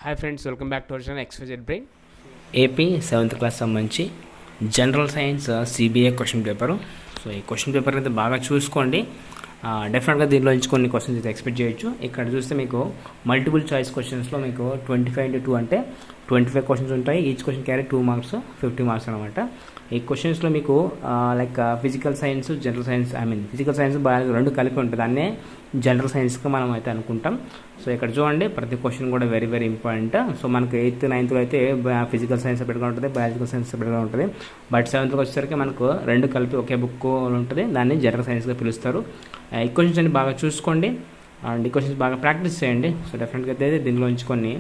Hi friends, welcome back to our channel XYZ brain. AP 7th class సంబంధించి general science CBA question paper. So ఈ question paper అయితే బాగా చూసుకోండి. డెఫినెట్గా దీనిలో నుంచి కొన్ని క్వశ్చన్స్ అయితే ఎక్స్పెక్ట్ చేయొచ్చు. ఇక్కడ చూస్తే మీకు మల్టిపుల్ చాయిస్ క్వశ్చన్స్లో మీకు 25/2 అంటే 25 క్వశ్చన్స్ ఉంటాయి. Each question carry 2 marks, 50 marks అనమాట. ఈ క్వశ్చన్స్లో మీకు like physical science, general science, physical science biology రెండు కలిపి ఉంటుంది. దాన్నే జనరల్ సైన్స్గా మనం అయితే అనుకుంటాం. సో ఇక్కడ చూడండి, ప్రతి క్వశ్చన్ కూడా వెరీ వెరీ ఇంపార్టెంట్. సో మనకు 8th, 9th అయితే ఫిజికల్ సైన్స్ సెపరేట్గా ఉంటుంది, బయాలజికల్ సైన్స్ సెపరేట్గా ఉంటుంది. బట్ 7th వచ్చేసరికి మనకు రెండు కలిపి ఒకే బుక్ ఉంటుంది. దాన్ని జనరల్ సైన్స్గా పిలుస్తారు. ఈ క్వశ్చన్స్ అన్ని బాగా చూసుకోండి అండ్ ఈ క్వశ్చన్స్ బాగా ప్రాక్టీస్ చేయండి. సో డెఫినెట్గా అయితే దీనిలో నుంచి కొన్ని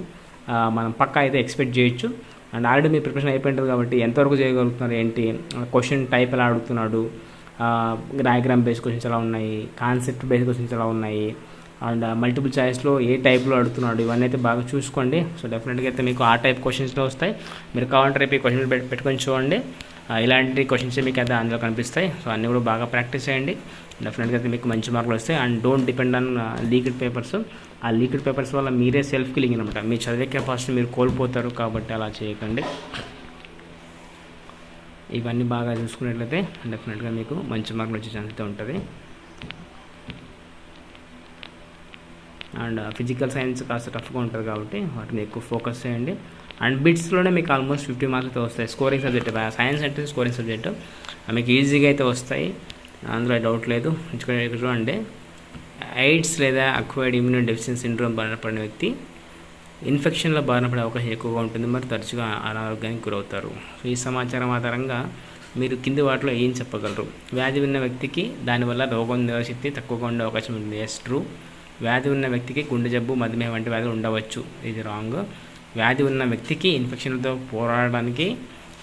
మనం పక్కా అయితే ఎక్స్పెక్ట్ చేయొచ్చు. అండ్ ఆల్రెడీ మీ ప్రిపరేషన్ అయిపోయింటుంది కాబట్టి ఎంతవరకు చేయగలుగుతున్నారు, ఏంటి క్వశ్చన్ టైప్ ఎలా అడుగుతున్నాడు, డయాగ్రామ్ బేస్ క్వశ్చన్స్ ఎలా ఉన్నాయి, కాన్సెప్ట్ బేస్ క్వశ్చన్స్ ఎలా ఉన్నాయి, అండ్ మల్టిపుల్ చాయిస్లో ఏ టైప్లో అడుగుతున్నాడు, ఇవన్నీ అయితే బాగా చూసుకోండి. సో డెఫినెట్గా అయితే మీకు ఆ టైప్ క్వశ్చన్స్లో వస్తాయి. మీరు కావాలంటే రేపు ఈ క్వశ్చన్ పెట్టుకొని చూడండి. ఇలాంటి క్వశ్చన్స్ మీకు అయితే అందులో కనిపిస్తాయి. సో అన్నీ కూడా బాగా ప్రాక్టీస్ చేయండి. డెఫినెట్గా అయితే మీకు మంచి మార్కులు వస్తాయి. And don't depend on leaked papers. ఆ లీక్డ్ పేపర్స్ వల్ల మీరే సెల్ఫ్ కిల్లింగ్ అనమాట. మీ చదివే కెపాసిటీ మీరు కోల్పోతారు, కాబట్టి అలా చేయకండి. ఇవన్నీ బాగా చూసుకున్నట్లయితే డెఫినెట్గా మీకు మంచి మార్కులు వచ్చే ఛాన్స్ అయితే ఉంటుంది. అండ్ ఫిజికల్ సైన్స్ కాస్త టఫ్గా ఉంటుంది కాబట్టి వాటిని ఎక్కువ ఫోకస్ చేయండి. అండ్ బిట్స్లోనే మీకు ఆల్మోస్ట్ 50 మార్క్స్ అయితే వస్తాయి. స్కోరింగ్ సబ్జెక్ట్ సైన్స్ అంటే స్కోరింగ్ సబ్జెక్టు మీకు ఈజీగా అయితే వస్తాయి, అందులో డౌట్ లేదు. ఇక్కడ చూడండి, ఎయిడ్స్ లేదా అక్వైర్డ్ ఇమ్యూనో డెఫిషియన్సీ సిండ్రోమ్ బారిన పడిన వ్యక్తి ఇన్ఫెక్షన్లో బారిన పడే అవకాశం ఎక్కువగా ఉంటుంది, మరి తరచుగా అనారోగ్యానికి గురవుతారు. సో ఈ సమాచారం ఆధారంగా మీరు కింది వాటిలో ఏం చెప్పగలరు? వ్యాధి ఉన్న వ్యక్తికి దానివల్ల రోగం నిరోధక శక్తి తక్కువగా ఉండే అవకాశం ఉంటుంది. Yes, true. వ్యాధి ఉన్న వ్యక్తికి గుండె జబ్బు, మధుమేహం వంటి వ్యాధులు ఉండవచ్చు. ఇది రాంగ్. వ్యాధి ఉన్న వ్యక్తికి ఇన్ఫెక్షన్లతో పోరాడడానికి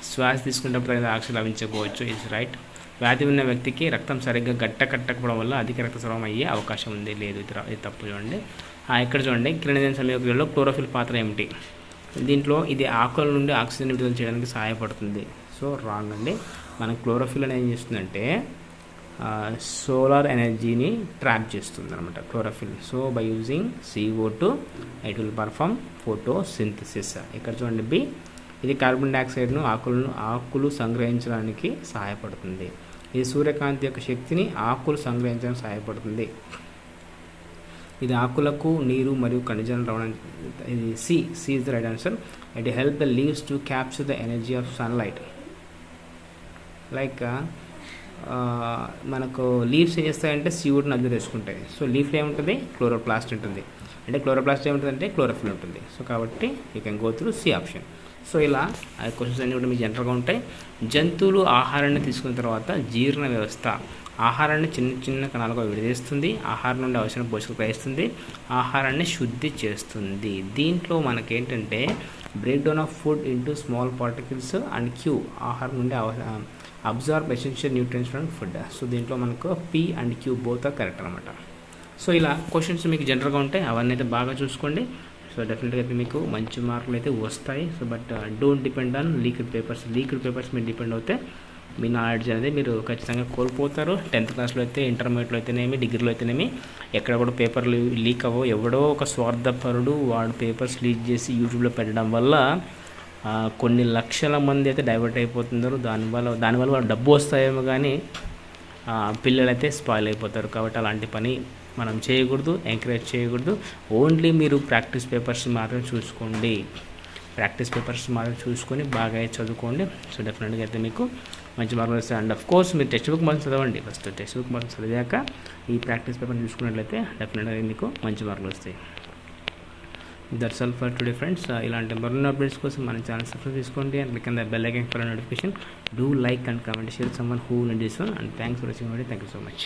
శ్వాస తీసుకునేటప్పుడు అయితే ఆక్సిజన్ లభించకపోవచ్చు. ఇది రైట్. వ్యాధి ఉన్న వ్యక్తికి రక్తం సరిగ్గా కట్టకపోవడం వల్ల అధిక రక్తస్రావం అయ్యే అవకాశం ఉంది. లేదు, ఇది తప్పు. చూడండి, ఇక్కడ చూడండి, కిరణజన్య సంయోగంలో క్లోరోఫిల్ పాత్ర ఏమిటి? దీంట్లో ఇది ఆకుల నుండి ఆక్సిజన్ విడుదల చేయడానికి సహాయపడుతుంది. సో రాంగ్ అండి. మన క్లోరోఫిల్ అనేది ఏం చేస్తుందంటే సోలార్ ఎనర్జీని ట్రాప్ చేస్తుంది అనమాట chlorophyll. So by using CO2 it will perform photosynthesis. ఇక్కడ చూడండి, బి, ఇది కార్బన్ డైఆక్సైడ్ను ఆకులు సంగ్రహించడానికి సహాయపడుతుంది. ఇది సూర్యకాంతి యొక్క శక్తిని ఆకులు సంగ్రహించడానికి సహాయపడుతుంది. ఇది ఆకులకు నీరు మరియు ఖనిజాలు రావడానికి. ఇది C is the right answer. It help the leaves to capture the energy of sunlight. Like మనకు లీవ్స్ ఏం చేస్తాయంటే CO2ని అబ్జర్వ్ చేసుకుంటాయి. సో లీఫ్లో ఏముంటుంది? క్లోరోప్లాస్ట్ ఉంటుంది. అంటే క్లోరోప్లాస్ట్ ఏముంటుందంటే క్లోరోఫిల్ ఉంటుంది. సో కాబట్టి you can go through C option. So ఇలా క్వశ్చన్స్ అన్నీ కూడా మీకు జనరల్గా ఉంటాయి. జంతువులు ఆహారాన్ని తీసుకున్న తర్వాత జీర్ణ వ్యవస్థ ఆహారాన్ని చిన్న చిన్న కణాలుగా విడదీస్తుంది. ఆహారం నుండి అవసరం పోషకాలు గ్రహిస్తుంది, ఆహారాన్ని శుద్ధి చేస్తుంది. దీంట్లో మనకేంటంటే break down of food into small particles and Q, ఆహారం నుండి absorb essential nutrients from food. So దీంట్లో మనకు P and Q both are correct అనమాట. సో ఇలా క్వశ్చన్స్ మీకు జనరల్గా ఉంటాయి, అవన్నీ అయితే బాగా చూసుకోండి. సో డెఫినెట్గా అయితే మీకు మంచి మార్కులు అయితే వస్తాయి. So but don't depend on leaked papers. Leaked papers మీరు డిపెండ్ అవుతే మీ నాలెడ్జ్ అనేది మీరు ఖచ్చితంగా కోల్పోతారు. 10th క్లాస్లో అయితే, ఇంటర్మీడియట్లో అయితేనేమి, డిగ్రీలో అయితేనేమి ఎక్కడ కూడా పేపర్లు లీక్ అవ్వవు. ఎవడో ఒక స్వార్థపరుడు వాడు పేపర్స్ లీక్ చేసి యూట్యూబ్లో పెట్టడం వల్ల కొన్ని లక్షల మంది అయితే డైవర్ట్ అయిపోతున్నారు. దానివల్ల వాళ్ళు డబ్బు వస్తాయేమో కానీ పిల్లలైతే స్పాయిల్ అయిపోతారు. కాబట్టి అలాంటి పని మనం చేయకూడదు, ఎంకరేజ్ చేయకూడదు. ఓన్లీ మీరు ప్రాక్టీస్ పేపర్స్ మాత్రం చూసుకోండి. ప్రాక్టీస్ పేపర్స్ మాత్రం చూసుకొని బాగా చదువుకోండి. సో డెఫినెట్గా అయితే మీకు మంచి మార్కులు వస్తాయి. అండ్ ఆఫ్ కోర్స్ మీరు టెక్స్ట్ బుక్ మాత్రం చదవండి. ఫస్ట్ టెక్స్ట్ బుక్ మాత్రం చదివాక ఈ ప్రాక్టీస్ పేపర్ చూసుకున్నట్లయితే డెఫినెట్గా మీకు మంచి మార్కులు వస్తాయి. That's all for today friends. ఇలాంటి మరిన్ని అప్డేట్స్ కోసం మన ఛానల్ సబ్స్క్రైబ్ చేసుకోండి and click on the bell icon for notification. Do like and comment, share someone who will this one. And thanks for watching. Thank you so much.